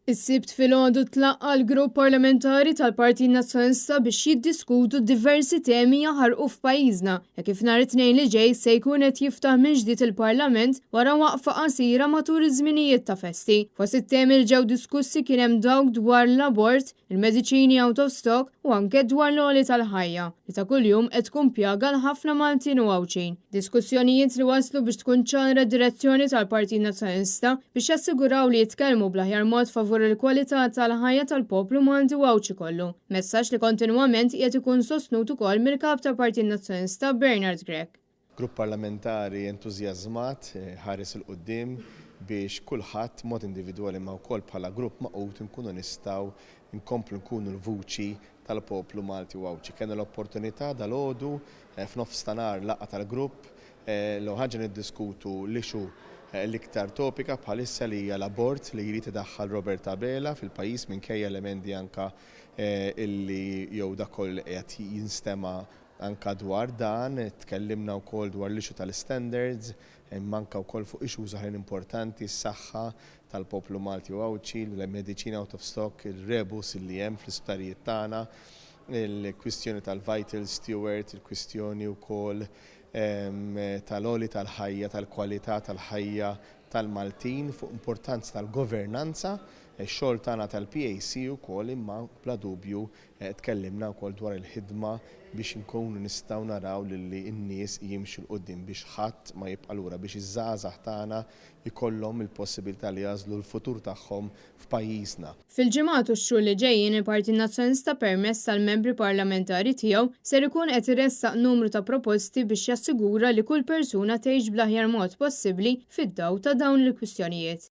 Is-sibt filgħodu tlaqqa l-grupp parlamentari tal-Partit Nazzjonalista biex jiddiskutu diversi temi jaħarqu f'pajjiżna, jekk kif nhar it-tnejn li ġej se jkun qed jiftaħ minn ġdid il-Parlament wara waqfa qasira matul iż-żminijiet ta' festi. Fost it-temi li ġew diskussi kien hemm dawk dwar l-abort, il-mediċini out of stock u anke dwar l-għoli tal-ħajja li ta' kuljum qed tkun pjaga l ħafna Maltin u Għawċin. Diskussjonijiet li waslu biex tkun ċara d-direzzjoni tal-Partit Nazzjonalista biex jassiguraw li jitkellmu bl-aħjar mod favur il-kwalità tal-ħajja tal-poplu Malti u Għawċi kollu. Messaġġ li kontinwament qiegħed ikun sostnut ukoll mill-kap tal-Partit Nazzjonalista Bernard Grech. Grupp parlamentari entużjażmat ħares il-qudiem biex kulħadd mod individwali ma wkoll bħala grupp maqut nkunu nistgħu nkomplu nkunu l-vuċi tal-poplu Malti u Għawċi. Kien l-opportunità dal-għodu f'nofs ta' nhar laqgħa tal-grupp l ħaġa niddiskutu l-ixu l-iktar topika bħalissa li hija l-abort li jrid idaħħal Robert Abela fil-pajjiż minkejja elementi anka illi jew dakoll qed jinstema' anka dwar dan, tkellimna wkoll dwar l-ixu tal-standards, manka wkoll fuq ixu oħrajn importanti s-saħħa tal-poplu Malti u Għawċi, l-mediċina out of stock, il-rebus li hemm fl-isptarijiet tagħna, il-kwistjoni tal-vital steward, il-kwistjoni wkoll tal-għoli tal-ħajja, tal-kwalità tal-ħajja tal-Maltin fuq importanza tal-governanza, x-xogħol tagħna tal-PAC wkoll imma bla dubju tkellimna wkoll dwar il-ħidma biex inkunu nistgħu naraw li n-nies jimxu l-qudiem biex ħadd ma jibqa' lura biex iż-żgħażagħ tagħna jkollhom il-possibilità li jażlu l-futur tagħhom f'pajjiżna. Fil-ġimgħat u x-xhur li ġejjin il-Partit Nazzjonalista permezz tal-membri parlamentari tiegħu ser ikun qed iressaq numru ta' proposti biex jassigura li kull persuna tgħix bl-aħjar mod possibbli fid-dawl ta' dawn il-kwistjonijiet.